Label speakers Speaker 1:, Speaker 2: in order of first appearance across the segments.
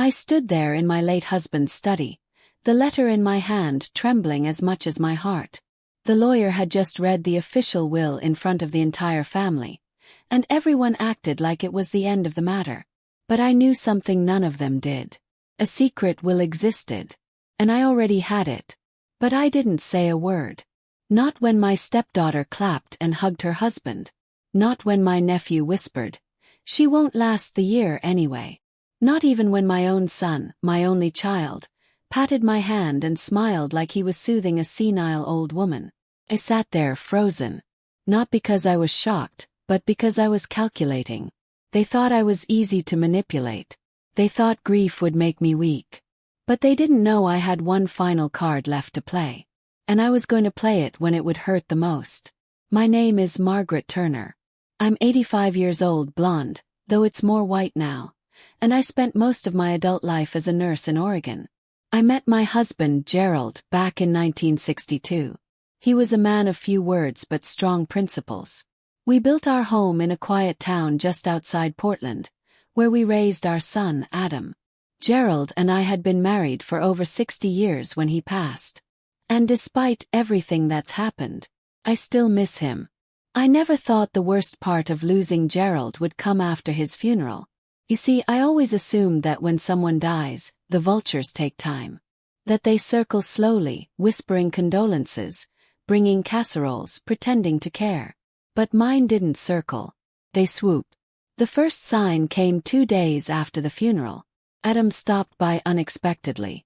Speaker 1: I stood there in my late husband's study, the letter in my hand trembling as much as my heart. The lawyer had just read the official will in front of the entire family, and everyone acted like it was the end of the matter. But I knew something none of them did. A secret will existed, and I already had it. But I didn't say a word. Not when my stepdaughter clapped and hugged her husband. Not when my nephew whispered, "She won't last the year anyway." Not even when my own son, my only child, patted my hand and smiled like he was soothing a senile old woman. I sat there frozen. Not because I was shocked, but because I was calculating. They thought I was easy to manipulate. They thought grief would make me weak. But they didn't know I had one final card left to play. And I was going to play it when it would hurt the most. My name is Margaret Turner. I'm 85 years old, blonde, though it's more white now. And I spent most of my adult life as a nurse in Oregon. I met my husband, Gerald, back in 1962. He was a man of few words but strong principles. We built our home in a quiet town just outside Portland, where we raised our son, Adam. Gerald and I had been married for over 60 years when he passed. And despite everything that's happened, I still miss him. I never thought the worst part of losing Gerald would come after his funeral. You see, I always assumed that when someone dies, the vultures take time. That they circle slowly, whispering condolences, bringing casseroles, pretending to care. But mine didn't circle. They swooped. The first sign came 2 days after the funeral. Adam stopped by unexpectedly.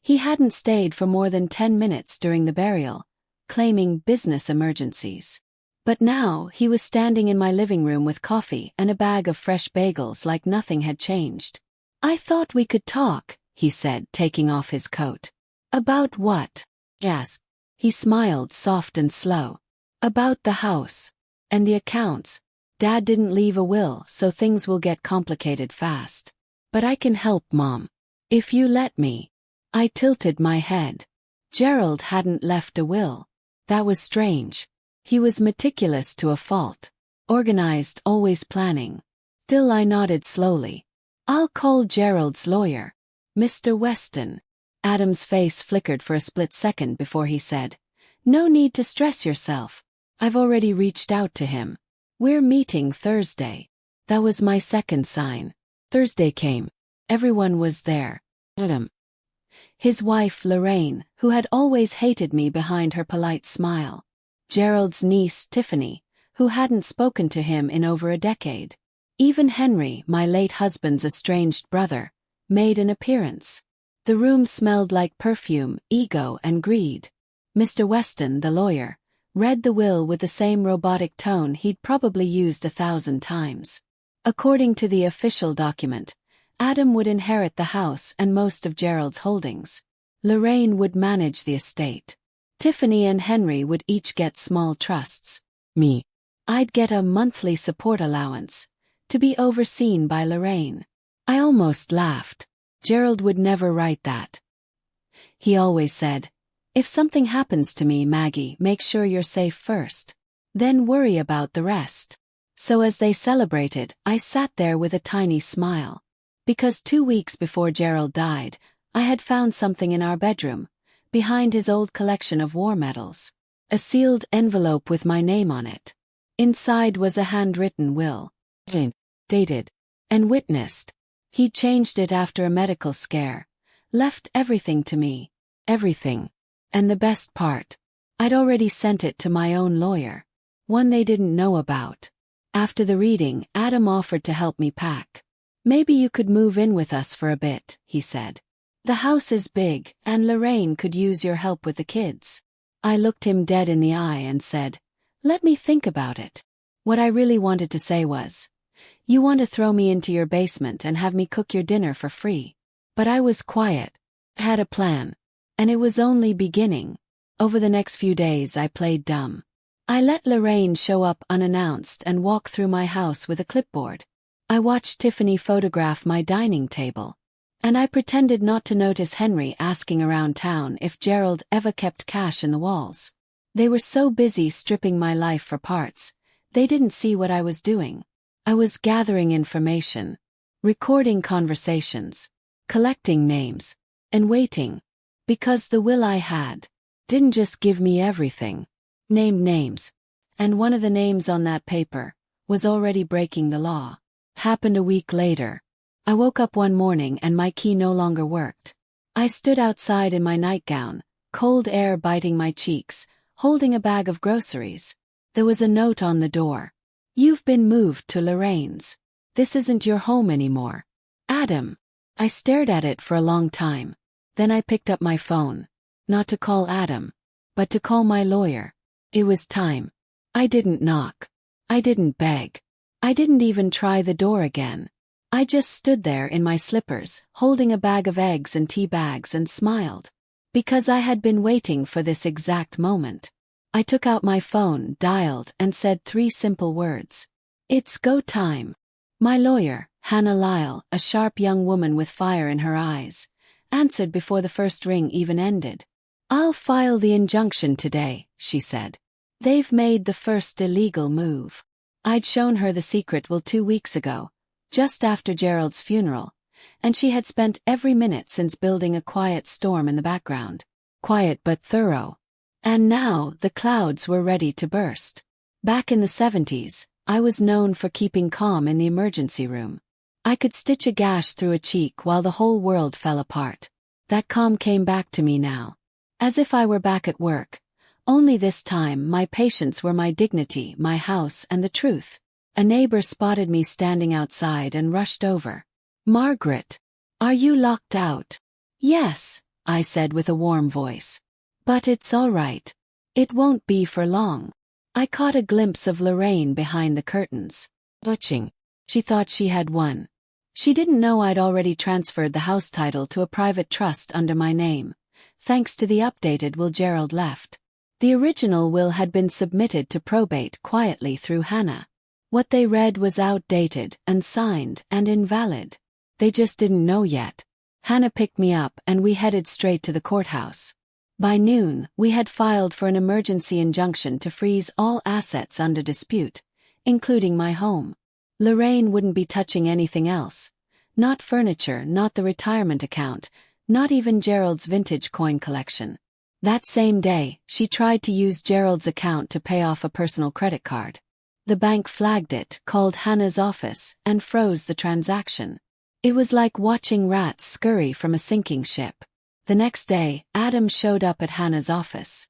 Speaker 1: He hadn't stayed for more than 10 minutes during the burial, claiming business emergencies. But now he was standing in my living room with coffee and a bag of fresh bagels like nothing had changed. "I thought we could talk," he said, taking off his coat. "About what?" I asked. He smiled, soft and slow. "About the house. And the accounts. Dad didn't leave a will, so things will get complicated fast. But I can help, Mom. If you let me." I tilted my head. Gerald hadn't left a will. That was strange. He was meticulous to a fault. Organized, always planning. Still I nodded slowly. "I'll call Gerald's lawyer. Mr. Weston." Adam's face flickered for a split second before he said, "No need to stress yourself. I've already reached out to him. We're meeting Thursday." That was my second sign. Thursday came. Everyone was there. Adam. His wife, Lorraine, who had always hated me behind her polite smile. Gerald's niece, Tiffany, who hadn't spoken to him in over a decade. Even Henry, my late husband's estranged brother, made an appearance. The room smelled like perfume, ego, and greed. Mr. Weston, the lawyer, read the will with the same robotic tone he'd probably used 1,000 times. According to the official document, Adam would inherit the house and most of Gerald's holdings. Lorraine would manage the estate. Tiffany and Henry would each get small trusts. Me. I'd get a monthly support allowance, to be overseen by Lorraine. I almost laughed. Gerald would never write that. He always said, "If something happens to me, Maggie, make sure you're safe first. Then worry about the rest." So as they celebrated, I sat there with a tiny smile. Because 2 weeks before Gerald died, I had found something in our bedroom, behind his old collection of war medals. A sealed envelope with my name on it. Inside was a handwritten will. Dated. And witnessed. He'd changed it after a medical scare. Left everything to me. Everything. And the best part. I'd already sent it to my own lawyer. One they didn't know about. After the reading, Adam offered to help me pack. "Maybe you could move in with us for a bit," he said. "The house is big, and Lorraine could use your help with the kids." I looked him dead in the eye and said, "Let me think about it." What I really wanted to say was, "You want to throw me into your basement and have me cook your dinner for free." But I was quiet. I had a plan. And it was only beginning. Over the next few days I played dumb. I let Lorraine show up unannounced and walk through my house with a clipboard. I watched Tiffany photograph my dining table. And I pretended not to notice Henry asking around town if Gerald ever kept cash in the walls. They were so busy stripping my life for parts, they didn't see what I was doing. I was gathering information. recording conversations, collecting names, and waiting. Because the will I had didn't just give me everything, named names. And one of the names on that paper was already breaking the law. Happened a week later. I woke up one morning and my key no longer worked. I stood outside in my nightgown, cold air biting my cheeks, holding a bag of groceries. There was a note on the door. You've been moved to Lorraine's. This isn't your home anymore. Adam. I stared at it for a long time. Then I picked up my phone. Not to call Adam, but to call my lawyer. It was time. I didn't knock. I didn't beg. I didn't even try the door again. I just stood there in my slippers, holding a bag of eggs and tea bags and smiled. Because I had been waiting for this exact moment. I took out my phone, dialed, and said 3 simple words. It's go time. My lawyer, Hannah Lyle, a sharp young woman with fire in her eyes, answered before the first ring even ended. I'll file the injunction today, she said. They've made the first illegal move. I'd shown her the secret will 2 weeks ago, just after Gerald's funeral, and she had spent every minute since building a quiet storm in the background. Quiet but thorough. And now the clouds were ready to burst. Back in the 70s, I was known for keeping calm in the emergency room. I could stitch a gash through a cheek while the whole world fell apart. That calm came back to me now. As if I were back at work. Only this time my patients were my dignity, my house, and the truth. A neighbor spotted me standing outside and rushed over. Margaret, are you locked out? Yes, I said with a warm voice. But it's all right. It won't be for long. I caught a glimpse of Lorraine behind the curtains. Butching. She thought she had won. She didn't know I'd already transferred the house title to a private trust under my name, thanks to the updated will Gerald left. The original will had been submitted to probate quietly through Hannah. What they read was outdated, unsigned, and invalid. They just didn't know yet. Hannah picked me up and we headed straight to the courthouse. By noon, we had filed for an emergency injunction to freeze all assets under dispute, including my home. Lorraine wouldn't be touching anything else. Not furniture, not the retirement account, not even Gerald's vintage coin collection. That same day, she tried to use Gerald's account to pay off a personal credit card. The bank flagged it, called Hannah's office, and froze the transaction. It was like watching rats scurry from a sinking ship. The next day, Adam showed up at Hannah's office.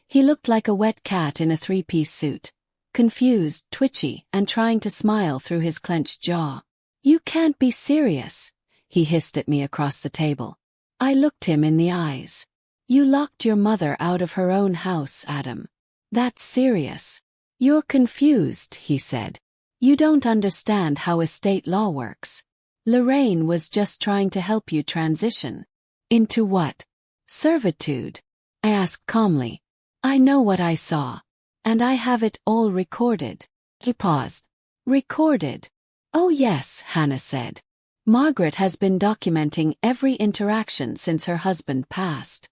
Speaker 1: He looked like a wet cat in a 3-piece suit, confused, twitchy, and trying to smile through his clenched jaw. You can't be serious, he hissed at me across the table. I looked him in the eyes. You locked your mother out of her own house, Adam. That's serious. You're confused, he said. You don't understand how estate law works. Lorraine was just trying to help you transition. Into what? Servitude. I asked calmly. I know what I saw. And I have it all recorded. He paused. Recorded? Oh yes, Hannah said. Margaret has been documenting every interaction since her husband passed.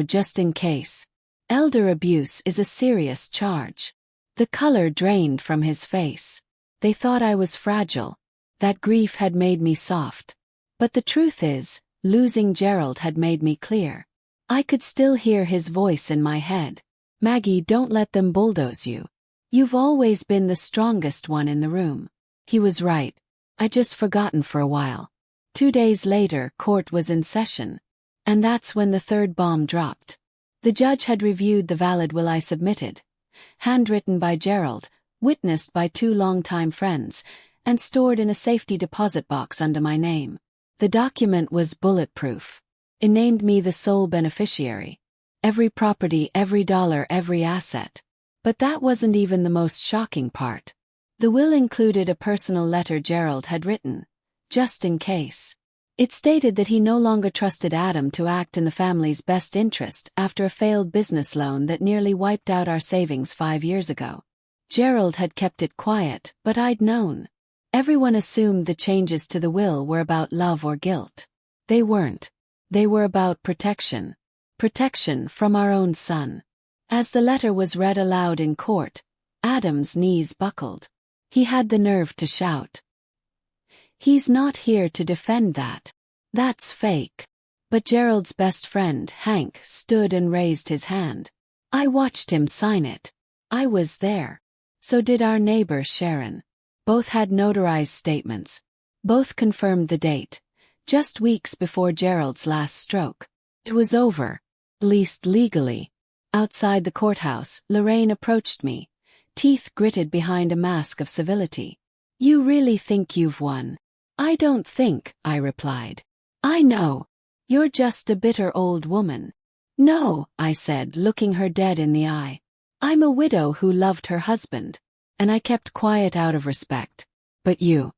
Speaker 1: Just in case. Elder abuse is a serious charge. The color drained from his face. They thought I was fragile. That grief had made me soft. But the truth is, losing Gerald had made me clear. I could still hear his voice in my head. Maggie, don't let them bulldoze you. You've always been the strongest one in the room. He was right. I'd just forgotten for a while. 2 days later, court was in session. And that's when the third bomb dropped. The judge had reviewed the valid will I submitted. Handwritten by Gerald, witnessed by 2 longtime friends, and stored in a safety deposit box under my name. The document was bulletproof. It named me the sole beneficiary. Every property, every dollar, every asset. But that wasn't even the most shocking part. The will included a personal letter Gerald had written, just in case. It stated that he no longer trusted Adam to act in the family's best interest after a failed business loan that nearly wiped out our savings 5 years ago. Gerald had kept it quiet, but I'd known. Everyone assumed the changes to the will were about love or guilt. They weren't. They were about protection. Protection from our own son. As the letter was read aloud in court, Adam's knees buckled. He had the nerve to shout. He's not here to defend that. That's fake. But Gerald's best friend, Hank, stood and raised his hand. I watched him sign it. I was there. So did our neighbor Sharon. Both had notarized statements. Both confirmed the date, just weeks before Gerald's last stroke. It was over, at least legally. Outside the courthouse, Lorraine approached me, teeth gritted behind a mask of civility. You really think you've won? I don't think, I replied. I know. You're just a bitter old woman. No, I said, looking her dead in the eye. I'm a widow who loved her husband. And I kept quiet out of respect. But you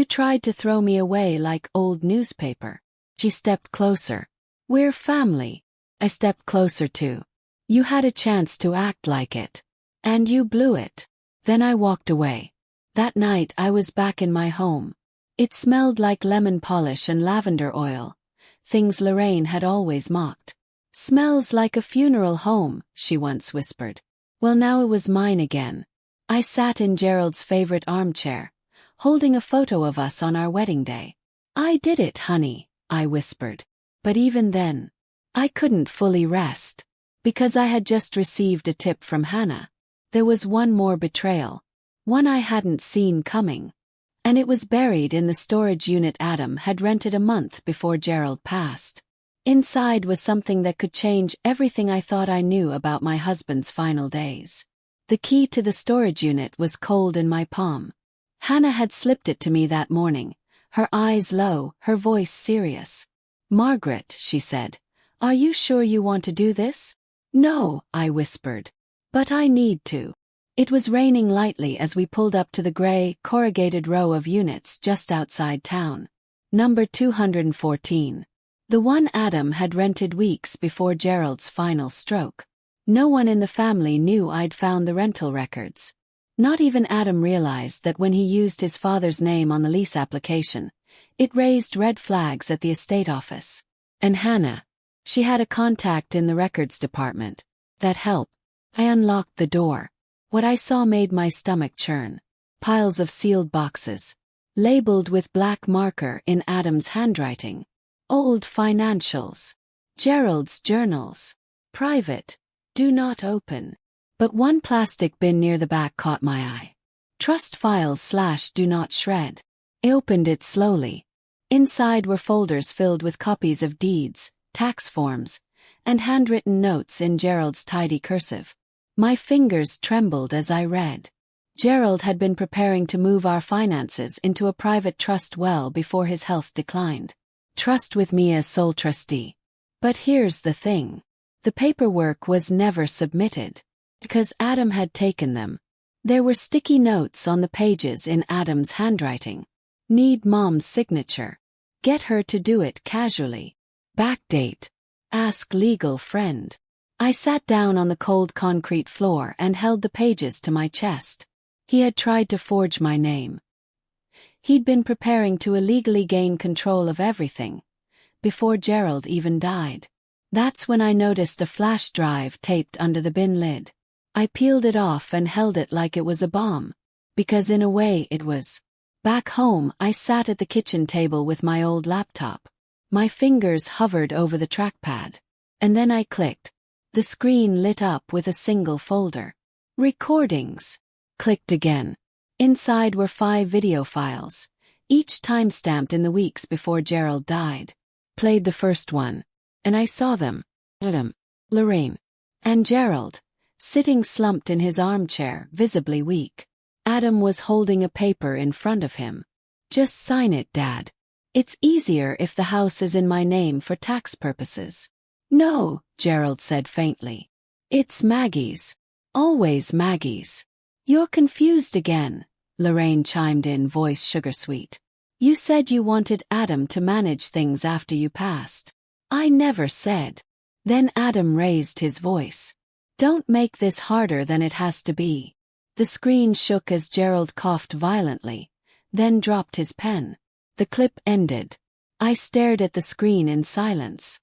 Speaker 1: tried to throw me away like old newspaper. She stepped closer. We're family. I stepped closer too. You had a chance to act like it. And you blew it. Then I walked away. That night I was back in my home. It smelled like lemon polish and lavender oil, things Lorraine had always mocked. Smells like a funeral home, she once whispered. Well, now it was mine again. I sat in Gerald's favorite armchair, holding a photo of us on our wedding day. I did it, honey, I whispered. But even then, I couldn't fully rest. Because I had just received a tip from Hannah. There was one more betrayal. One I hadn't seen coming. And it was buried in the storage unit Adam had rented a month before Gerald passed. Inside was something that could change everything I thought I knew about my husband's final days. The key to the storage unit was cold in my palm. Hannah had slipped it to me that morning, her eyes low, her voice serious. Margaret, she said, are you sure you want to do this? No, I whispered. But I need to. It was raining lightly as we pulled up to the gray, corrugated row of units just outside town. Number 214. The one Adam had rented weeks before Gerald's final stroke. No one in the family knew I'd found the rental records. Not even Adam realized that when he used his father's name on the lease application, it raised red flags at the estate office. And Hannah, she had a contact in the records department. That helped. I unlocked the door. What I saw made my stomach churn. Piles of sealed boxes, labeled with black marker in Adam's handwriting. Old financials. Gerald's journals. Private. Do not open. But one plastic bin near the back caught my eye. Trust files / do not shred. I opened it slowly. Inside were folders filled with copies of deeds, tax forms, and handwritten notes in Gerald's tidy cursive. My fingers trembled as I read. Gerald had been preparing to move our finances into a private trust well before his health declined. Trust with me as sole trustee. But here's the thing. The paperwork was never submitted. Because Adam had taken them. There were sticky notes on the pages in Adam's handwriting. Need mom's signature. Get her to do it casually. Backdate. Ask legal friend. I sat down on the cold concrete floor and held the pages to my chest. He had tried to forge my name. He'd been preparing to illegally gain control of everything, before Gerald even died. That's when I noticed a flash drive taped under the bin lid. I peeled it off and held it like it was a bomb, because in a way it was. Back home, I sat at the kitchen table with my old laptop. My fingers hovered over the trackpad. And then I clicked. The screen lit up with a single folder. Recordings. Clicked again. Inside were 5 video files, each time-stamped in the weeks before Gerald died. Played the first one. And I saw them. Adam, Lorraine, and Gerald, sitting slumped in his armchair, visibly weak. Adam was holding a paper in front of him. Just sign it, Dad. It's easier if the house is in my name for tax purposes. No, Gerald said faintly. It's Maggie's. Always Maggie's. You're confused again, Lorraine chimed in, voice sugar-sweet. You said you wanted Adam to manage things after you passed. I never said. Then Adam raised his voice. Don't make this harder than it has to be. The screen shook as Gerald coughed violently, then dropped his pen. The clip ended. I stared at the screen in silence.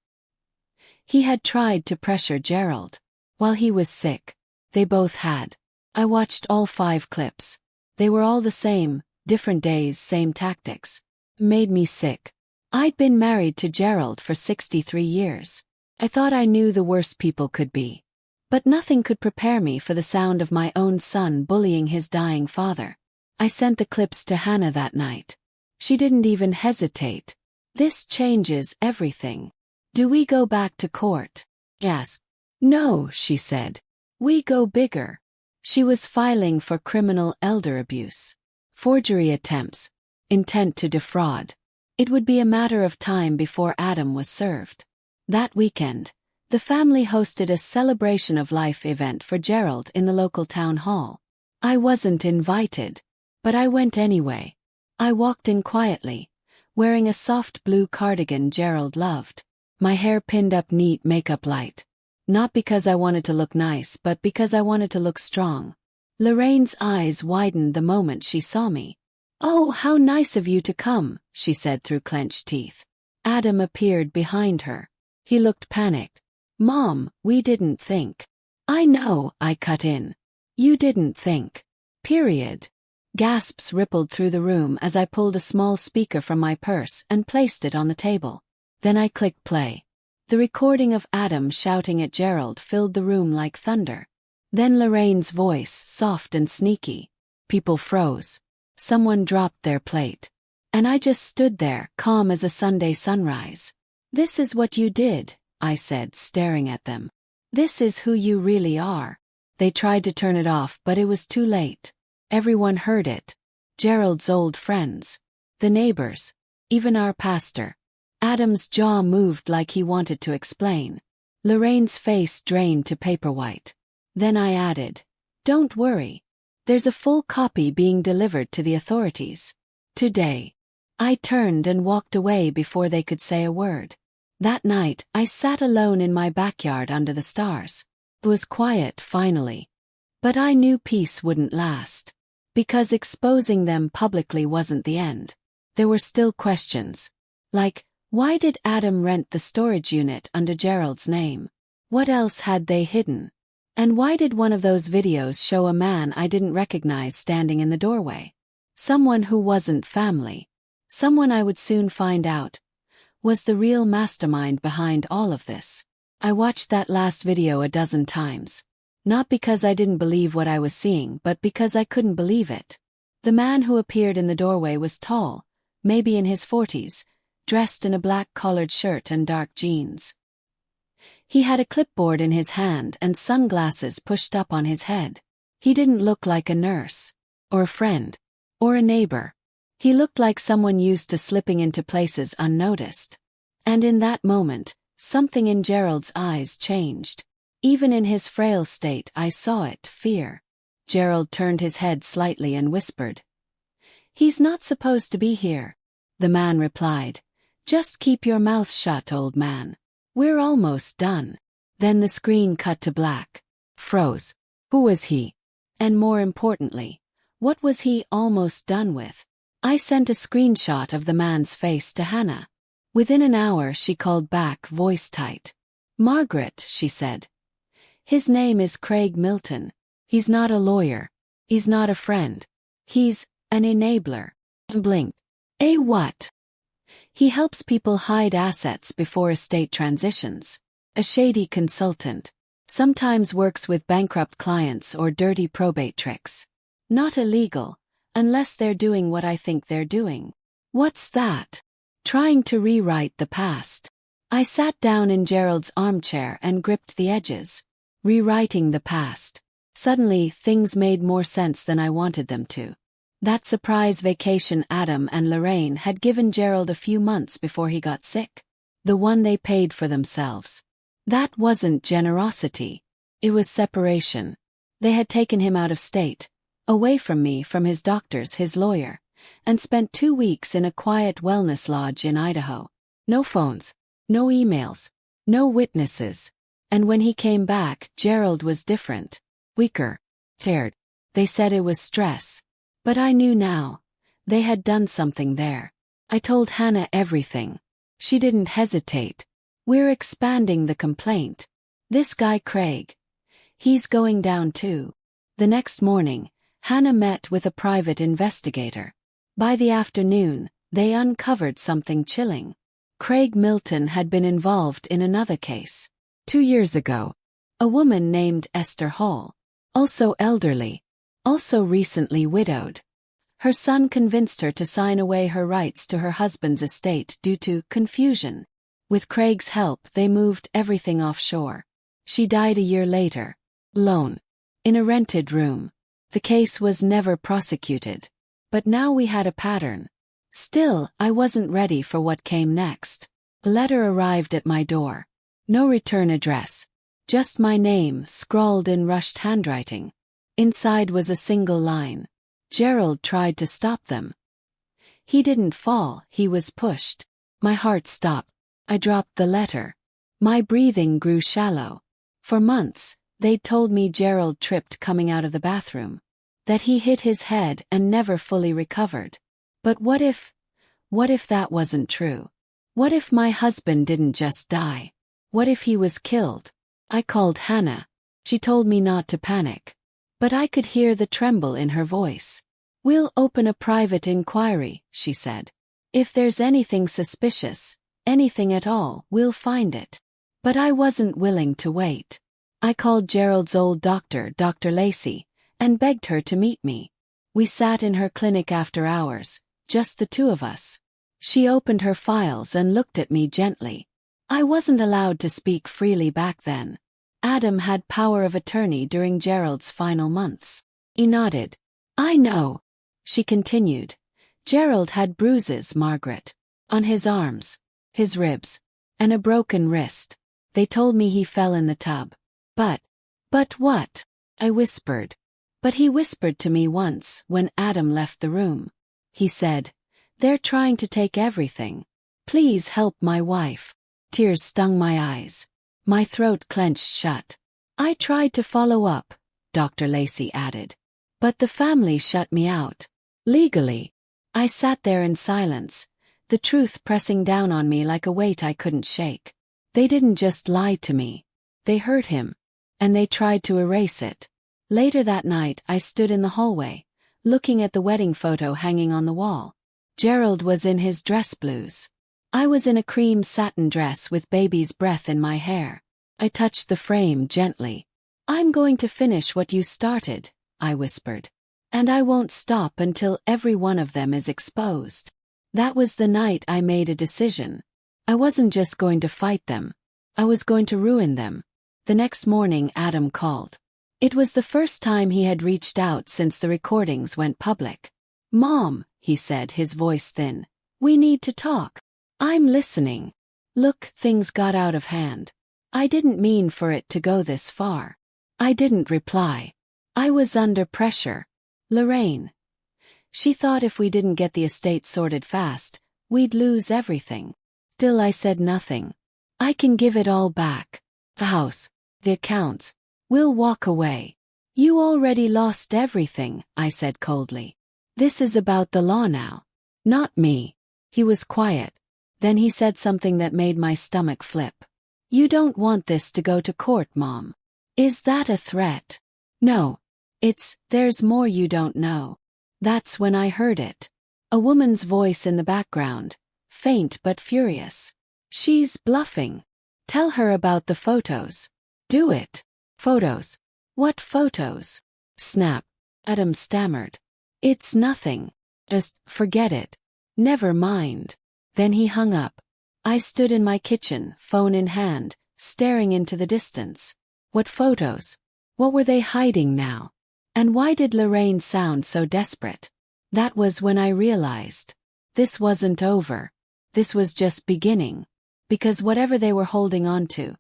Speaker 1: He had tried to pressure Gerald. While he was sick. They both had. I watched all 5 clips. They were all the same, different days, same tactics. made me sick. I'd been married to Gerald for 63 years. I thought I knew the worst people could be. But nothing could prepare me for the sound of my own son bullying his dying father. I sent the clips to Hannah that night. She didn't even hesitate. "This changes everything. Do we go back to court?" "Yes." "No," she said. "We go bigger." She was filing for criminal elder abuse, forgery attempts, intent to defraud. It would be a matter of time before Adam was served. That weekend, the family hosted a celebration of life event for Gerald in the local town hall. I wasn't invited, but I went anyway. I walked in quietly, wearing a soft blue cardigan Gerald loved, my hair pinned up neat, makeup light. Not because I wanted to look nice, but because I wanted to look strong. Lorraine's eyes widened the moment she saw me. "Oh, how nice of you to come," she said through clenched teeth. Adam appeared behind her. He looked panicked. "Mom, we didn't think." "I know," I cut in. "You didn't think. Period." Gasps rippled through the room as I pulled a small speaker from my purse and placed it on the table. Then I clicked play. The recording of Adam shouting at Gerald filled the room like thunder. Then Lorraine's voice, soft and sneaky. People froze. Someone dropped their plate. And I just stood there, calm as a Sunday sunrise. "This is what you did," I said, staring at them. "This is who you really are." They tried to turn it off, but it was too late. Everyone heard it. Gerald's old friends, the neighbors, even our pastor. Adam's jaw moved like he wanted to explain. Lorraine's face drained to paper white. Then I added, "Don't worry. There's a full copy being delivered to the authorities today." I turned and walked away before they could say a word. That night, I sat alone in my backyard under the stars. It was quiet, finally. But I knew peace wouldn't last. Because exposing them publicly wasn't the end. There were still questions. Like, why did Adam rent the storage unit under Gerald's name? What else had they hidden? And why did one of those videos show a man I didn't recognize standing in the doorway? Someone who wasn't family. Someone I would soon find out was the real mastermind behind all of this. I watched that last video a dozen times. Not because I didn't believe what I was seeing, but because I couldn't believe it. The man who appeared in the doorway was tall, maybe in his 40s, dressed in a black collared shirt and dark jeans. He had a clipboard in his hand and sunglasses pushed up on his head. He didn't look like a nurse, or a friend, or a neighbor. He looked like someone used to slipping into places unnoticed. And in that moment, something in Gerald's eyes changed. Even in his frail state, I saw it, fear. Gerald turned his head slightly and whispered, "He's not supposed to be here." The man replied, "Just keep your mouth shut, old man. We're almost done." Then the screen cut to black. Froze. Who was he? And more importantly, what was he almost done with? I sent a screenshot of the man's face to Hannah. Within an hour she called back, voice tight. "Margaret," she said. "His name is Craig Milton. He's not a lawyer. He's not a friend. He's an enabler." Blink. "A what?" "He helps people hide assets before estate transitions. A shady consultant. Sometimes works with bankrupt clients or dirty probate tricks. Not illegal, unless they're doing what I think they're doing." "What's that?" "Trying to rewrite the past." I sat down in Gerald's armchair and gripped the edges. Rewriting the past. Suddenly, things made more sense than I wanted them to. That surprise vacation Adam and Lorraine had given Gerald a few months before he got sick. The one they paid for themselves. That wasn't generosity. It was separation. They had taken him out of state, away from me, from his doctors, his lawyer, and spent 2 weeks in a quiet wellness lodge in Idaho. No phones, no emails, no witnesses. And when he came back, Gerald was different. Weaker. Tired. They said it was stress. But I knew now. They had done something there. I told Hannah everything. She didn't hesitate. "We're expanding the complaint. This guy Craig. He's going down too." The next morning, Hannah met with a private investigator. By the afternoon, They uncovered something chilling. Craig Milton had been involved in another case. 2 years ago. A woman named Esther Hall. Also elderly. Also recently widowed. Her son convinced her to sign away her rights to her husband's estate due to confusion. With Craig's help, they moved everything offshore. She died a year later. Alone. In a rented room. The case was never prosecuted. But now we had a pattern. Still, I wasn't ready for what came next. A letter arrived at my door. No return address. Just my name scrawled in rushed handwriting. Inside was a single line. Gerald tried to stop them. He didn't fall, he was pushed. My heart stopped. I dropped the letter. My breathing grew shallow. For months, they'd told me Gerald tripped coming out of the bathroom. That he hit his head and never fully recovered. But what if that wasn't true? What if my husband didn't just die? What if he was killed? I called Hannah. She told me not to panic. But I could hear the tremble in her voice. "We'll open a private inquiry," she said. "If there's anything suspicious, anything at all, we'll find it." But I wasn't willing to wait. I called Gerald's old doctor, Dr. Lacey, and begged her to meet me. We sat in her clinic after hours, just the two of us. She opened her files and looked at me gently. I wasn't allowed to speak freely back then. Adam had power of attorney during Gerald's final months. He nodded. "I know," she continued. "Gerald had bruises, Margaret. On his arms, his ribs, and a broken wrist. They told me he fell in the tub. But what?" I whispered. But he whispered to me once when Adam left the room. He said, "They're trying to take everything. Please help my wife." Tears stung my eyes. My throat clenched shut. "I tried to follow up," Dr. Lacey added. "But the family shut me out. Legally." I sat there in silence, the truth pressing down on me like a weight I couldn't shake. They didn't just lie to me. They hurt him. And they tried to erase it. Later that night I stood in the hallway, looking at the wedding photo hanging on the wall. Gerald was in his dress blues. I was in a cream satin dress with baby's breath in my hair. I touched the frame gently. "I'm going to finish what you started," I whispered. "And I won't stop until every one of them is exposed." That was the night I made a decision. I wasn't just going to fight them. I was going to ruin them. The next morning Adam called. It was the first time he had reached out since the recordings went public. "Mom," he said, his voice thin. "We need to talk." "I'm listening." "Look, things got out of hand. I didn't mean for it to go this far." I didn't reply. I was under pressure. Lorraine. She thought if we didn't get the estate sorted fast, we'd lose everything. Still I said nothing. "I can give it all back. The house, the accounts. We'll walk away." "You already lost everything," I said coldly. "This is about the law now. Not me." He was quiet. Then he said something that made my stomach flip. "You don't want this to go to court, Mom. Is that a threat?" "No. There's more you don't know." That's when I heard it. A woman's voice in the background, faint but furious. "She's bluffing. Tell her about the photos." "Do it." "Photos? What photos?" "Snap." Adam stammered. "It's nothing. Just forget it. Never mind." Then he hung up. I stood in my kitchen, phone in hand, staring into the distance. What photos? What were they hiding now? And why did Lorraine sound so desperate? That was when I realized. This wasn't over. This was just beginning. Because whatever they were holding on to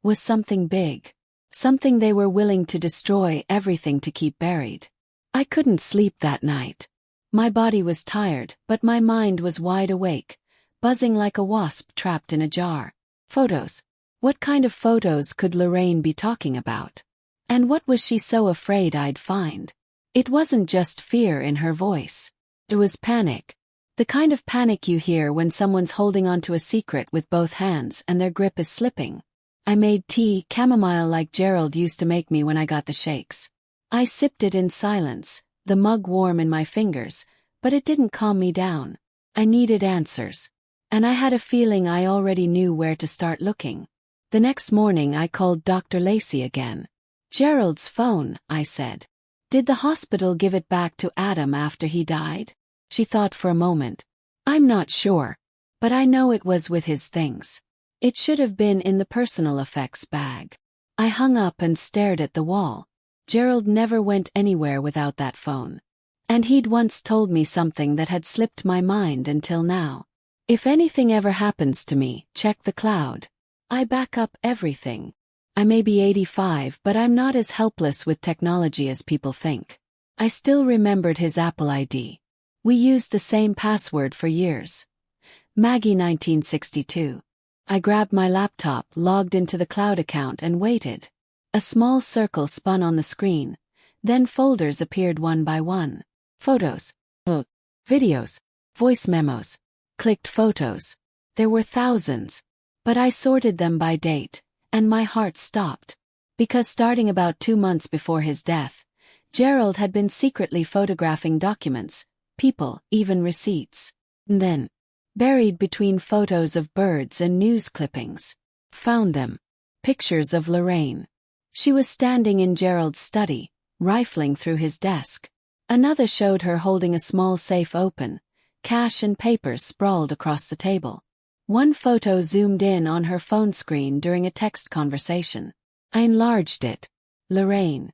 Speaker 1: was something big. Something they were willing to destroy everything to keep buried. I couldn't sleep that night. My body was tired, but my mind was wide awake, buzzing like a wasp trapped in a jar. Photos. What kind of photos could Lorraine be talking about? And what was she so afraid I'd find? It wasn't just fear in her voice. It was panic. The kind of panic you hear when someone's holding onto a secret with both hands and their grip is slipping. I made tea, chamomile like Gerald used to make me when I got the shakes. I sipped it in silence, the mug warm in my fingers, but it didn't calm me down. I needed answers. And I had a feeling I already knew where to start looking. The next morning I called Dr. Lacey again. "Gerald's phone," I said. "Did the hospital give it back to Adam after he died?" She thought for a moment. "I'm not sure. But I know it was with his things. It should have been in the personal effects bag." I hung up and stared at the wall. Gerald never went anywhere without that phone. And he'd once told me something that had slipped my mind until now. "If anything ever happens to me, check the cloud. I back up everything." I may be 85, but I'm not as helpless with technology as people think. I still remembered his Apple ID. We used the same password for years. Maggie 1962. I grabbed my laptop, logged into the cloud account and waited. A small circle spun on the screen. Then folders appeared one by one. Photos. Videos. Voice memos. Clicked photos. There were thousands. But I sorted them by date, and my heart stopped. Because starting about 2 months before his death, Gerald had been secretly photographing documents, people, even receipts. And then, buried between photos of birds and news clippings, found them. Pictures of Lorraine. She was standing in Gerald's study, rifling through his desk. Another showed her holding a small safe open, cash and papers sprawled across the table. One photo zoomed in on her phone screen during a text conversation. I enlarged it. "Lorraine.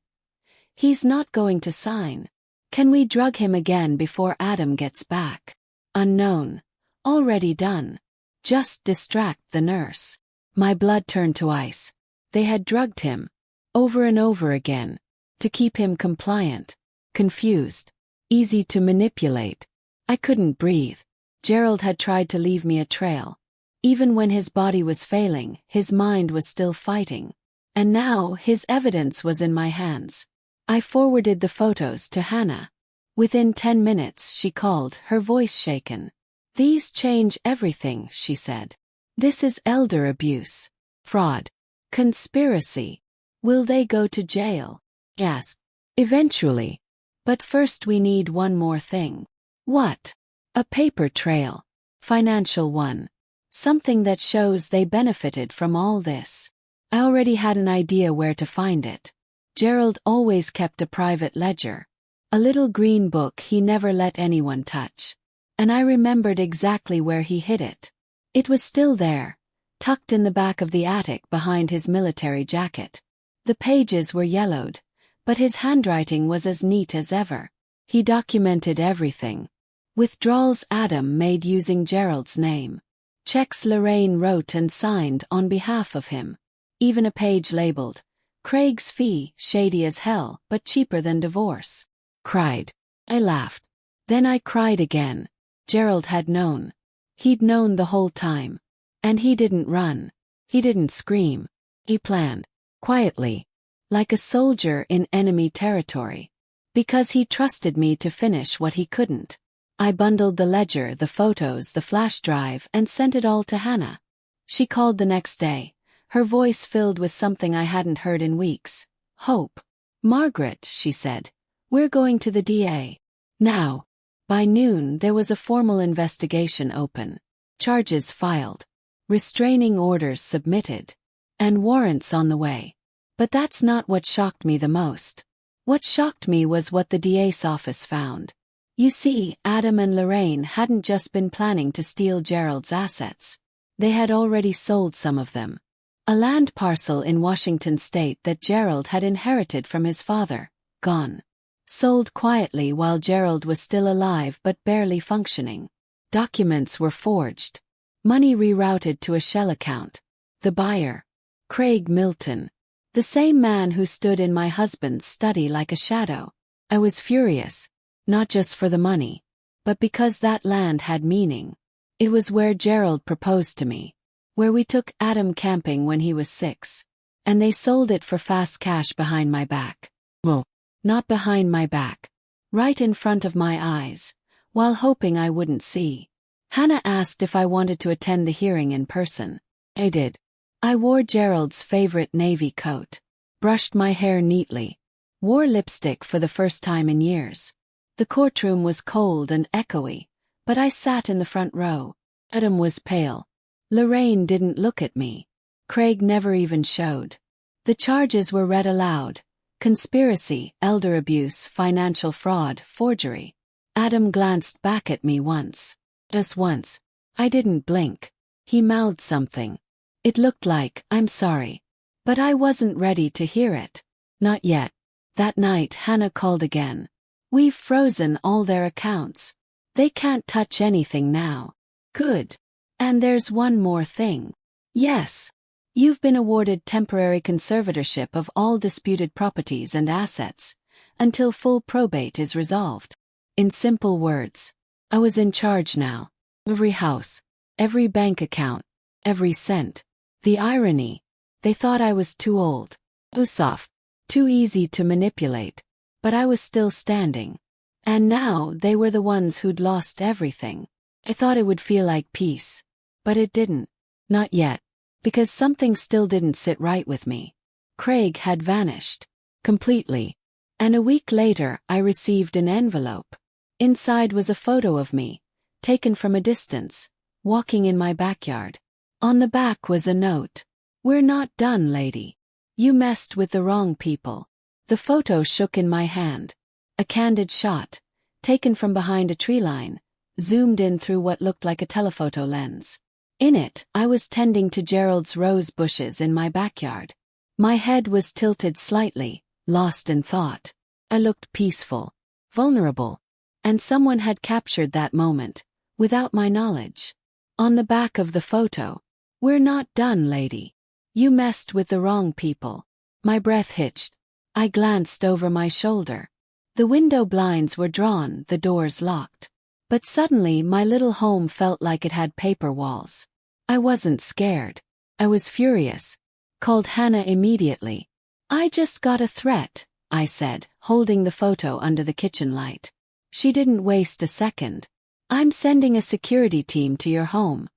Speaker 1: He's not going to sign. Can we drug him again before Adam gets back? Unknown. Already done. Just distract the nurse." My blood turned to ice. They had drugged him. Over and over again. To keep him compliant. Confused. Easy to manipulate. I couldn't breathe. Gerald had tried to leave me a trail. Even when his body was failing, his mind was still fighting. And now, his evidence was in my hands. I forwarded the photos to Hannah. Within 10 minutes, she called, her voice shaken. "These change everything," she said. "This is elder abuse. Fraud. Conspiracy. Will they go to jail?" "Yes. Eventually. But first we need one more thing." "What?" "A paper trail. Financial one. Something that shows they benefited from all this." I already had an idea where to find it. Gerald always kept a private ledger. A little green book he never let anyone touch. And I remembered exactly where he hid it. It was still there, tucked in the back of the attic behind his military jacket. The pages were yellowed, but his handwriting was as neat as ever. He documented everything. Withdrawals Adam made using Gerald's name. Checks Lorraine wrote and signed on behalf of him. Even a page labeled, "Craig's fee, shady as hell, but cheaper than divorce." Cried. I laughed. Then I cried again. Gerald had known. He'd known the whole time. And he didn't run. He didn't scream. He planned. Quietly. Like a soldier in enemy territory. Because he trusted me to finish what he couldn't. I bundled the ledger, the photos, the flash drive, and sent it all to Hannah. She called the next day, her voice filled with something I hadn't heard in weeks. "Hope. Margaret," she said, "we're going to the DA. Now." By noon there was a formal investigation open. Charges filed. Restraining orders submitted. And warrants on the way. But that's not what shocked me the most. What shocked me was what the DA's office found. You see, Adam and Lorraine hadn't just been planning to steal Gerald's assets. They had already sold some of them. A land parcel in Washington state that Gerald had inherited from his father, gone. Sold quietly while Gerald was still alive but barely functioning. Documents were forged. Money rerouted to a shell account. The buyer, Craig Milton. The same man who stood in my husband's study like a shadow. I was furious. Not just for the money, but because that land had meaning. It was where Gerald proposed to me. Where we took Adam camping when he was 6. And they sold it for fast cash behind my back. Well, not behind my back. Right in front of my eyes, while hoping I wouldn't see. Hannah asked if I wanted to attend the hearing in person. I did. I wore Gerald's favorite navy coat. Brushed my hair neatly. Wore lipstick for the first time in years. The courtroom was cold and echoey, but I sat in the front row. Adam was pale. Lorraine didn't look at me. Craig never even showed. The charges were read aloud. Conspiracy, elder abuse, financial fraud, forgery. Adam glanced back at me once. Just once. I didn't blink. He mouthed something. It looked like, "I'm sorry." But I wasn't ready to hear it. Not yet. That night Hannah called again. "We've frozen all their accounts. They can't touch anything now." "Good. And there's one more thing." "Yes. You've been awarded temporary conservatorship of all disputed properties and assets, until full probate is resolved." In simple words, I was in charge now. Every house, every bank account, every cent. The irony. They thought I was too old, too soft, too easy to manipulate, but I was still standing. And now they were the ones who'd lost everything. I thought it would feel like peace. But it didn't. Not yet. Because something still didn't sit right with me. Craig had vanished. Completely. And a week later I received an envelope. Inside was a photo of me, taken from a distance, walking in my backyard. On the back was a note. "We're not done, lady. You messed with the wrong people." The photo shook in my hand. A candid shot, taken from behind a tree line, zoomed in through what looked like a telephoto lens. In it, I was tending to Gerald's rose bushes in my backyard. My head was tilted slightly, lost in thought. I looked peaceful, vulnerable, and someone had captured that moment, without my knowledge. On the back of the photo, "We're not done, lady. You messed with the wrong people." My breath hitched. I glanced over my shoulder. The window blinds were drawn, the doors locked. But suddenly my little home felt like it had paper walls. I wasn't scared. I was furious. Called Hannah immediately. "I just got a threat," I said, holding the photo under the kitchen light. She didn't waste a second. "I'm sending a security team to your home.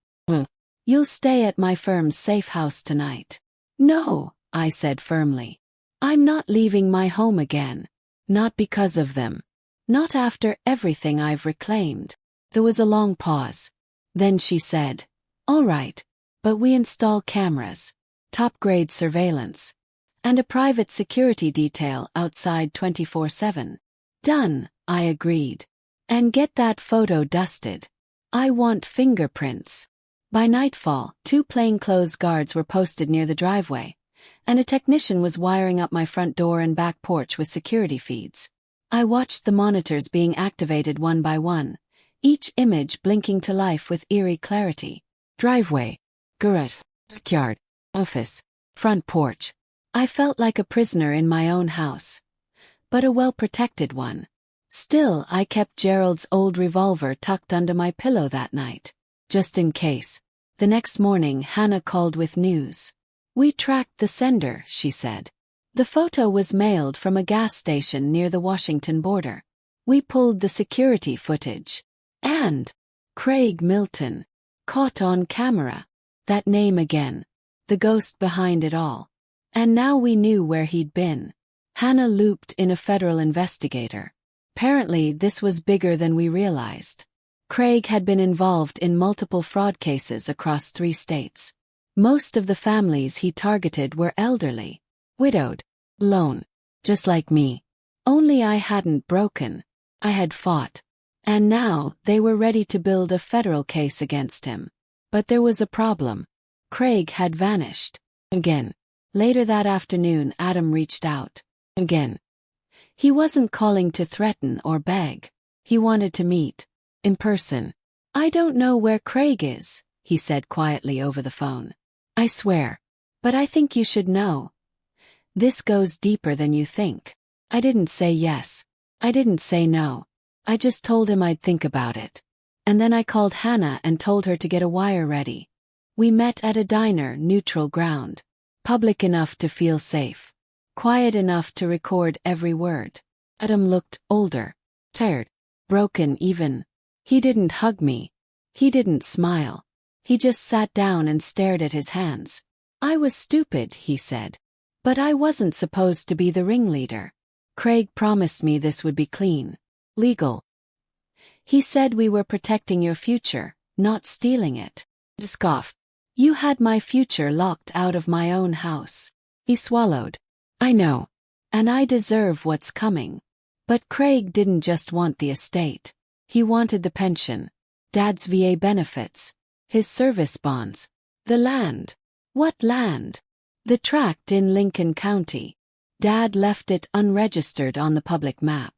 Speaker 1: You'll stay at my firm's safe house tonight." "No," I said firmly. "I'm not leaving my home again. Not because of them. Not after everything I've reclaimed." There was a long pause. Then she said, "All right, but we install cameras, top-grade surveillance, and a private security detail outside 24/7. "Done," I agreed. "And get that photo dusted. I want fingerprints." By nightfall, 2 plainclothes guards were posted near the driveway, and a technician was wiring up my front door and back porch with security feeds. I watched the monitors being activated one by one, each image blinking to life with eerie clarity. Driveway, garage, backyard, office, front porch. I felt like a prisoner in my own house, but a well-protected one. Still, I kept Gerald's old revolver tucked under my pillow that night, just in case. The next morning Hannah called with news. "We tracked the sender," she said. "The photo was mailed from a gas station near the Washington border. We pulled the security footage. And Craig Milton, caught on camera. That name again. The ghost behind it all. And now we knew where he'd been." Hannah looped in a federal investigator. Apparently this was bigger than we realized. Craig had been involved in multiple fraud cases across 3 states. Most of the families he targeted were elderly, widowed, alone, just like me. Only I hadn't broken. I had fought. And now they were ready to build a federal case against him. But there was a problem. Craig had vanished. Again. Later that afternoon Adam reached out. Again. He wasn't calling to threaten or beg. He wanted to meet. In person. "I don't know where Craig is," he said quietly over the phone. "I swear. But I think you should know. This goes deeper than you think." I didn't say yes. I didn't say no. I just told him I'd think about it. And then I called Hannah and told her to get a wire ready. We met at a diner, neutral ground. Public enough to feel safe. Quiet enough to record every word. Adam looked older, tired, broken even. He didn't hug me. He didn't smile. He just sat down and stared at his hands. "I was stupid," he said. "But I wasn't supposed to be the ringleader. Craig promised me this would be clean. Legal." He said we were protecting your future, not stealing it. Scoff. You had my future locked out of my own house. He swallowed. I know. And I deserve what's coming. But Craig didn't just want the estate. He wanted the pension, Dad's VA benefits, his service bonds, the land. What land? The tract in Lincoln County. Dad left it unregistered on the public map.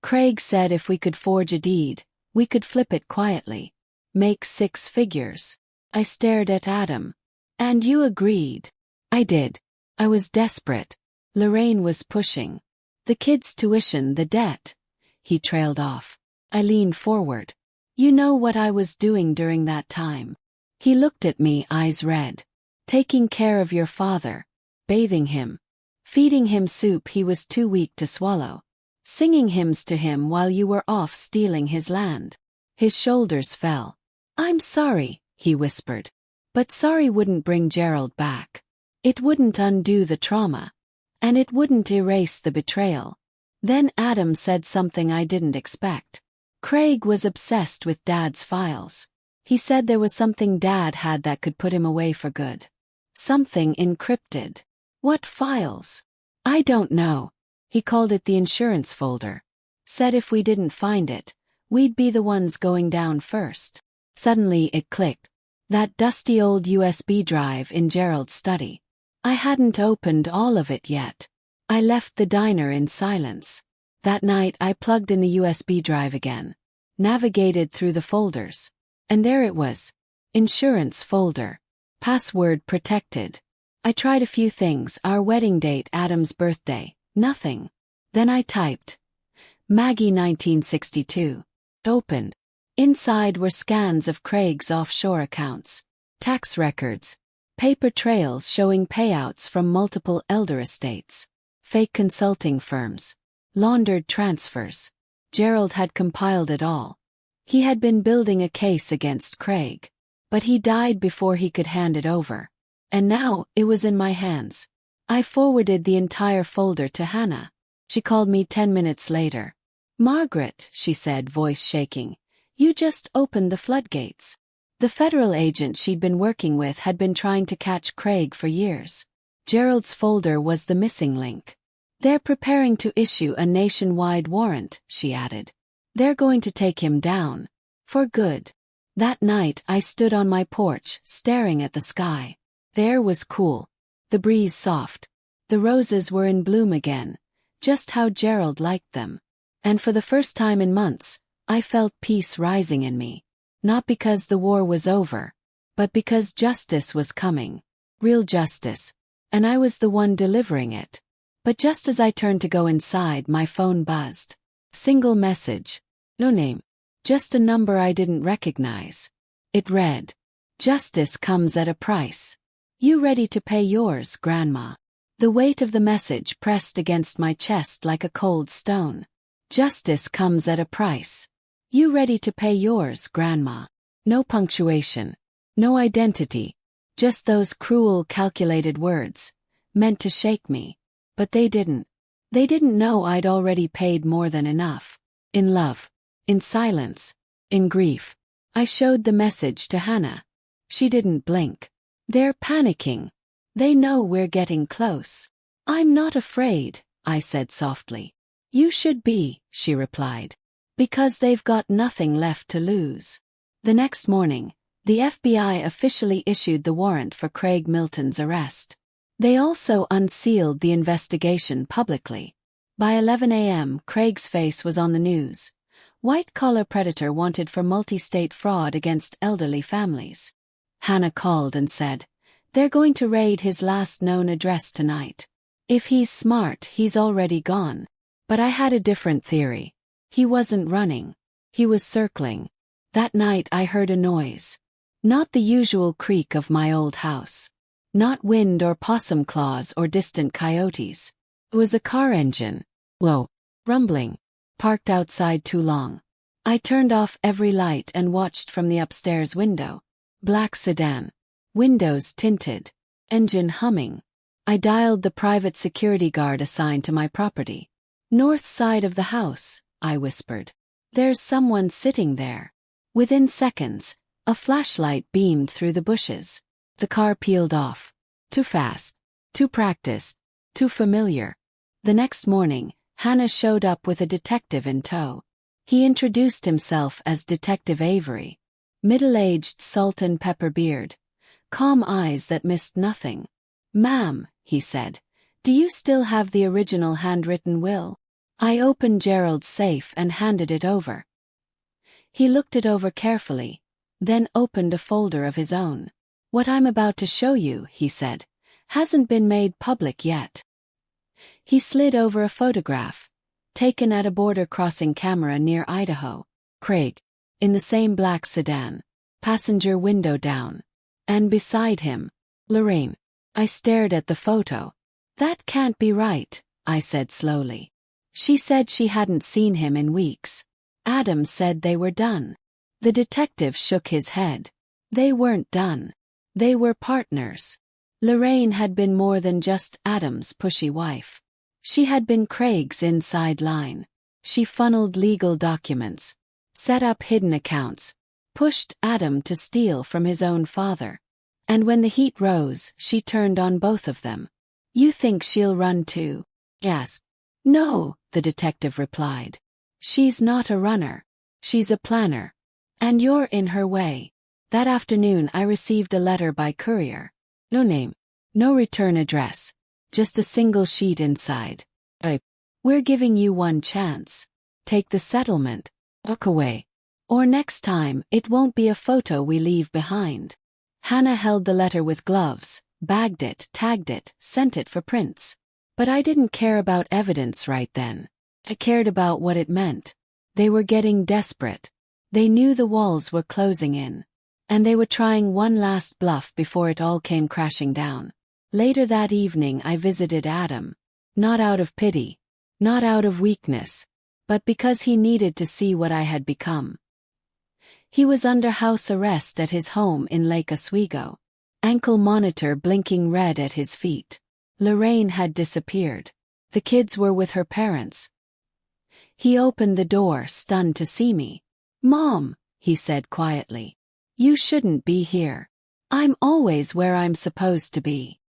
Speaker 1: Craig said if we could forge a deed, we could flip it quietly. Make 6 figures. I stared at Adam. And you agreed. I did. I was desperate. Lorraine was pushing. The kids' tuition, the debt. He trailed off. I leaned forward. You know what I was doing during that time. He looked at me, eyes red. Taking care of your father. Bathing him. Feeding him soup he was too weak to swallow. Singing hymns to him while you were off stealing his land. His shoulders fell. I'm sorry, he whispered. But sorry wouldn't bring Gerald back. It wouldn't undo the trauma. And it wouldn't erase the betrayal. Then Adam said something I didn't expect. Craig was obsessed with Dad's files. He said there was something Dad had that could put him away for good. Something encrypted. What files? I don't know. He called it the insurance folder. Said if we didn't find it, we'd be the ones going down first. Suddenly it clicked. That dusty old USB drive in Gerald's study. I hadn't opened all of it yet. I left the diner in silence. That night I plugged in the USB drive again. Navigated through the folders. And there it was. Insurance folder. Password protected. I tried a few things, our wedding date, Adam's birthday. Nothing. Then I typed. Maggie 1962. Opened. Inside were scans of Craig's offshore accounts. Tax records. Paper trails showing payouts from multiple elder estates. Fake consulting firms. Laundered transfers. Gerald had compiled it all. He had been building a case against Craig. But he died before he could hand it over. And now, it was in my hands. I forwarded the entire folder to Hannah. She called me 10 minutes later. Margaret, she said, voice shaking, you just opened the floodgates. The federal agent she'd been working with had been trying to catch Craig for years. Gerald's folder was the missing link. They're preparing to issue a nationwide warrant, she added. They're going to take him down. For good. That night I stood on my porch, staring at the sky. The air was cool. The breeze soft. The roses were in bloom again, just how Gerald liked them. And for the first time in months, I felt peace rising in me. Not because the war was over, but because justice was coming. Real justice. And I was the one delivering it. But just as I turned to go inside, my phone buzzed. Single message. No name. Just a number I didn't recognize. It read, Justice comes at a price. You ready to pay yours, Grandma? The weight of the message pressed against my chest like a cold stone. Justice comes at a price. You ready to pay yours, Grandma? No punctuation. No identity. Just those cruel, calculated words. Meant to shake me. But they didn't. They didn't know I'd already paid more than enough. In love. In silence. In grief. I showed the message to Hannah. She didn't blink. They're panicking. They know we're getting close. I'm not afraid, I said softly. You should be, she replied. Because they've got nothing left to lose. The next morning, the FBI officially issued the warrant for Craig Milton's arrest. They also unsealed the investigation publicly. By 11 a.m., Craig's face was on the news. White-collar predator wanted for multi-state fraud against elderly families. Hannah called and said, they're going to raid his last known address tonight. If he's smart, he's already gone. But I had a different theory. He wasn't running. He was circling. That night I heard a noise. Not the usual creak of my old house. Not wind or possum claws or distant coyotes. It was a car engine. Low. Rumbling. Parked outside too long. I turned off every light and watched from the upstairs window. Black sedan. Windows tinted. Engine humming. I dialed the private security guard assigned to my property. North side of the house, I whispered. There's someone sitting there. Within seconds, a flashlight beamed through the bushes. The car peeled off. Too fast. Too practiced. Too familiar. The next morning, Hannah showed up with a detective in tow. He introduced himself as Detective Avery. Middle-aged salt and pepper beard. Calm eyes that missed nothing. "Ma'am," he said, "do you still have the original handwritten will?" I opened Gerald's safe and handed it over. He looked it over carefully, then opened a folder of his own. "What I'm about to show you," he said, "hasn't been made public yet." He slid over a photograph, taken at a border crossing camera near Idaho. Craig, in the same black sedan, passenger window down. And beside him, Lorraine. I stared at the photo. "That can't be right," I said slowly. She said she hadn't seen him in weeks. Adam said they were done. The detective shook his head. They weren't done. They were partners. Lorraine had been more than just Adam's pushy wife. She had been Craig's inside line. She funneled legal documents, set up hidden accounts, pushed Adam to steal from his own father. And when the heat rose, she turned on both of them. "You think she'll run too?" "Yes." "No," the detective replied. "She's not a runner. She's a planner. And you're in her way." That afternoon I received a letter by courier. No name. No return address. Just a single sheet inside. "We're giving you one chance. Take the settlement. Walk away. Or next time, it won't be a photo we leave behind." Hannah held the letter with gloves, bagged it, tagged it, sent it for prints. But I didn't care about evidence right then. I cared about what it meant. They were getting desperate. They knew the walls were closing in. And they were trying one last bluff before it all came crashing down. Later that evening I visited Adam. Not out of pity. Not out of weakness. But because he needed to see what I had become. He was under house arrest at his home in Lake Oswego. Ankle monitor blinking red at his feet. Lorraine had disappeared. The kids were with her parents. He opened the door, stunned to see me. "Mom," he said quietly. "You shouldn't be here. I'm always where I'm supposed to be."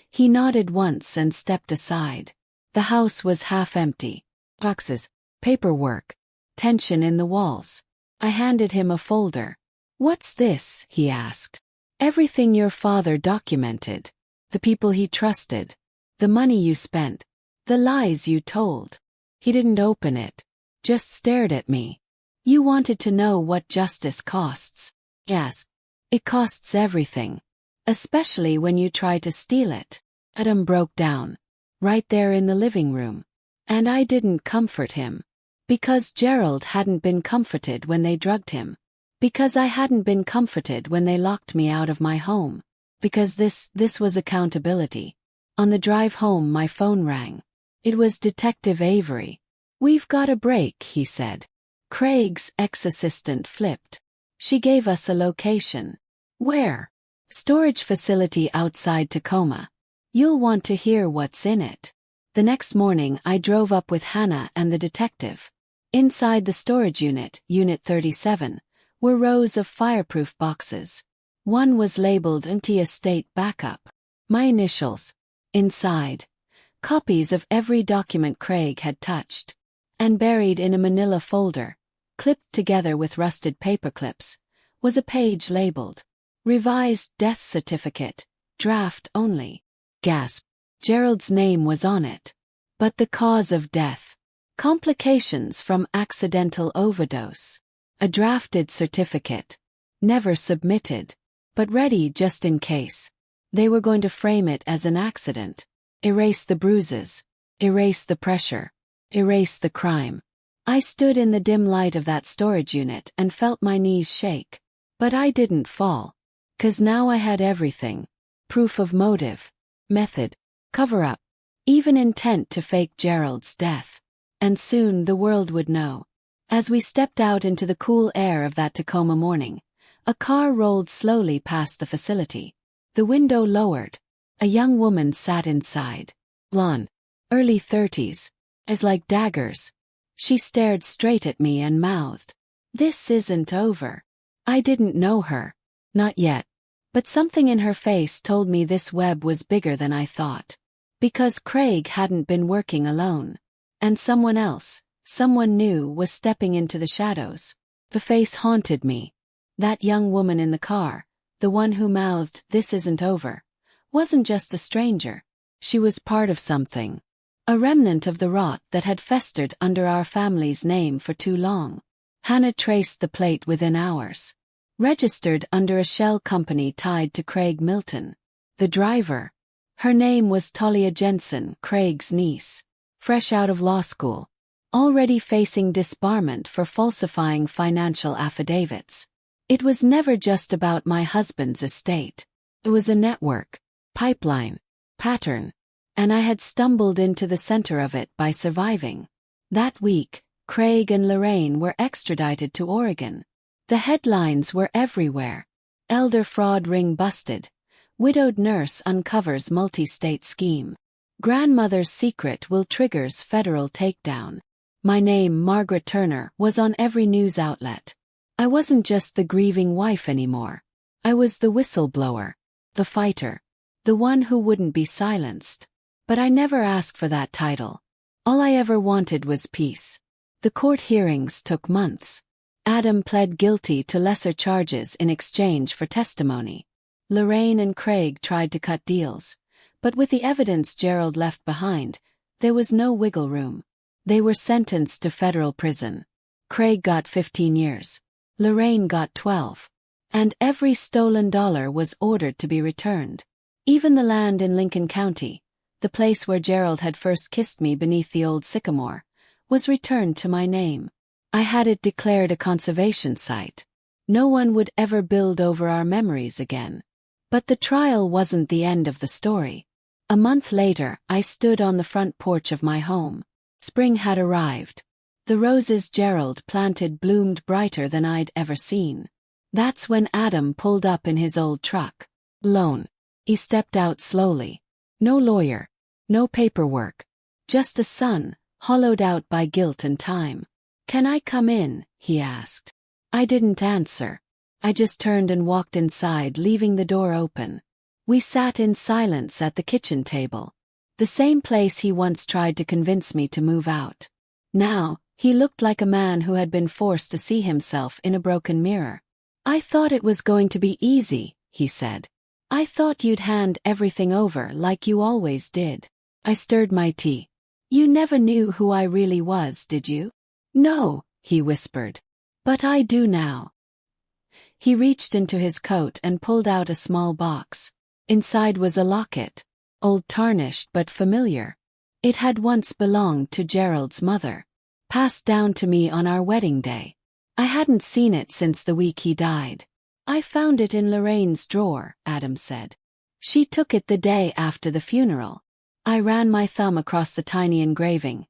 Speaker 1: He nodded once and stepped aside. The house was half empty. Boxes, paperwork, tension in the walls. I handed him a folder. "What's this?" he asked. "Everything your father documented. The people he trusted. The money you spent. The lies you told." He didn't open it. Just stared at me. "You wanted to know what justice costs." "Yes. It costs everything. Especially when you try to steal it." Adam broke down. Right there in the living room. And I didn't comfort him. Because Gerald hadn't been comforted when they drugged him. Because I hadn't been comforted when they locked me out of my home. Because this was accountability. On the drive home my phone rang. It was Detective Avery. "We've got a break," he said. Craig's ex-assistant flipped. She gave us a location. "Where?" "Storage facility outside Tacoma. You'll want to hear what's in it." The next morning I drove up with Hannah and the detective. Inside the storage unit, Unit 37, were rows of fireproof boxes. One was labeled Anti-Estate Backup. My initials. Inside, copies of every document Craig had touched. And buried in a manila folder, clipped together with rusted paperclips, was a page labeled Revised Death Certificate, Draft Only. Gasp. Gerald's name was on it. But the cause of death. Complications from accidental overdose. A drafted certificate. Never submitted. But ready just in case. They were going to frame it as an accident. Erase the bruises. Erase the pressure. Erase the crime. I stood in the dim light of that storage unit and felt my knees shake. But I didn't fall. 'Cause now I had everything. Proof of motive. Method. Cover-up. Even intent to fake Gerald's death. And soon the world would know. As we stepped out into the cool air of that Tacoma morning, a car rolled slowly past the facility. The window lowered. A young woman sat inside. Blonde. Early 30s. Eyes like daggers. She stared straight at me and mouthed, "This isn't over." I didn't know her. Not yet. But something in her face told me this web was bigger than I thought. Because Craig hadn't been working alone. And someone else, someone new, was stepping into the shadows. The face haunted me. That young woman in the car, the one who mouthed, "This isn't over," wasn't just a stranger. She was part of something. A remnant of the rot that had festered under our family's name for too long. Hannah traced the plate within hours. Registered under a shell company tied to Craig Milton. The driver. Her name was Talia Jensen, Craig's niece. Fresh out of law school. Already facing disbarment for falsifying financial affidavits. It was never just about my husband's estate. It was a network, pipeline, pattern, and I had stumbled into the center of it by surviving. That week, Craig and Lorraine were extradited to Oregon. The headlines were everywhere. Elder fraud ring busted. Widowed nurse uncovers multi-state scheme. Grandmother's secret will triggers federal takedown. My name, Margaret Turner, was on every news outlet. I wasn't just the grieving wife anymore. I was the whistleblower, the fighter, the one who wouldn't be silenced. But I never asked for that title. All I ever wanted was peace. The court hearings took months. Adam pled guilty to lesser charges in exchange for testimony. Lorraine and Craig tried to cut deals. But with the evidence Gerald left behind, there was no wiggle room. They were sentenced to federal prison. Craig got 15 years. Lorraine got 12. And every stolen dollar was ordered to be returned. Even the land in Lincoln County, the place where Gerald had first kissed me beneath the old sycamore, was returned to my name. I had it declared a conservation site. No one would ever build over our memories again. But the trial wasn't the end of the story. A month later, I stood on the front porch of my home. Spring had arrived. The roses Gerald planted bloomed brighter than I'd ever seen. That's when Adam pulled up in his old truck. Alone. He stepped out slowly. No lawyer. No paperwork. Just a son, hollowed out by guilt and time. "Can I come in?" he asked. I didn't answer. I just turned and walked inside, leaving the door open. We sat in silence at the kitchen table. The same place he once tried to convince me to move out. Now, he looked like a man who had been forced to see himself in a broken mirror. "I thought it was going to be easy," he said. "I thought you'd hand everything over like you always did." I stirred my tea. "You never knew who I really was, did you?" "No," he whispered. "But I do now." He reached into his coat and pulled out a small box. Inside was a locket. Old, tarnished but familiar. It had once belonged to Gerald's mother. Passed down to me on our wedding day. I hadn't seen it since the week he died. "I found it in Lorraine's drawer," Adam said. "She took it the day after the funeral." I ran my thumb across the tiny engraving.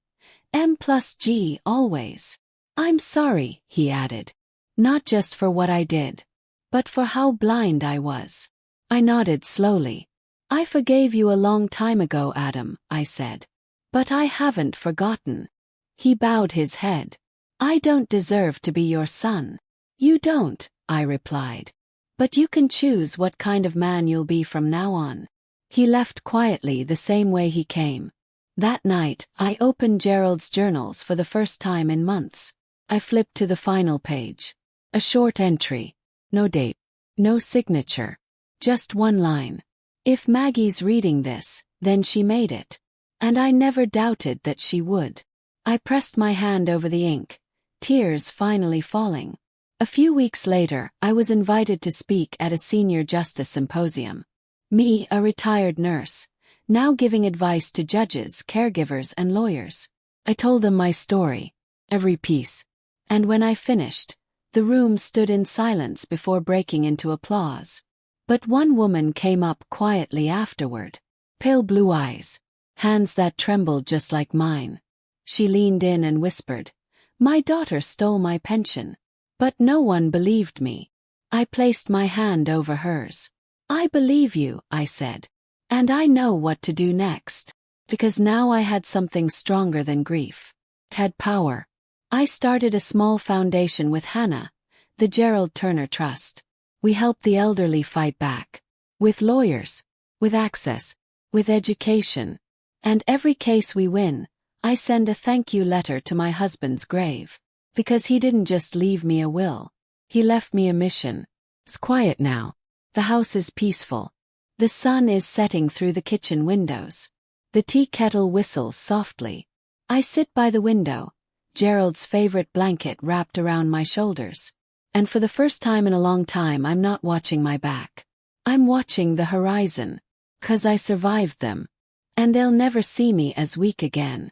Speaker 1: M+G always. "I'm sorry," he added. "Not just for what I did, but for how blind I was." I nodded slowly. "I forgave you a long time ago, Adam," I said. "But I haven't forgotten." He bowed his head. "I don't deserve to be your son." "You don't," I replied. "But you can choose what kind of man you'll be from now on." He left quietly the same way he came. That night, I opened Gerald's journals for the first time in months. I flipped to the final page. A short entry. No date. No signature. Just one line. "If Maggie's reading this, then she made it." And I never doubted that she would. I pressed my hand over the ink, tears finally falling. A few weeks later, I was invited to speak at a senior justice symposium. Me, a retired nurse, now giving advice to judges, caregivers, and lawyers. I told them my story, every piece. And when I finished, the room stood in silence before breaking into applause. But one woman came up quietly afterward. Pale blue eyes, hands that trembled just like mine. She leaned in and whispered, "My daughter stole my pension." But no one believed me. I placed my hand over hers. "I believe you," I said. "And I know what to do next." Because now I had something stronger than grief. Had power. I started a small foundation with Hannah, the Gerald Turner Trust. We help the elderly fight back. With lawyers, with access, with education. And every case we win, I send a thank you letter to my husband's grave. Because he didn't just leave me a will. He left me a mission. It's quiet now. The house is peaceful. The sun is setting through the kitchen windows. The tea kettle whistles softly. I sit by the window, Gerald's favorite blanket wrapped around my shoulders. And for the first time in a long time, I'm not watching my back. I'm watching the horizon. 'Cause I survived them. And they'll never see me as weak again.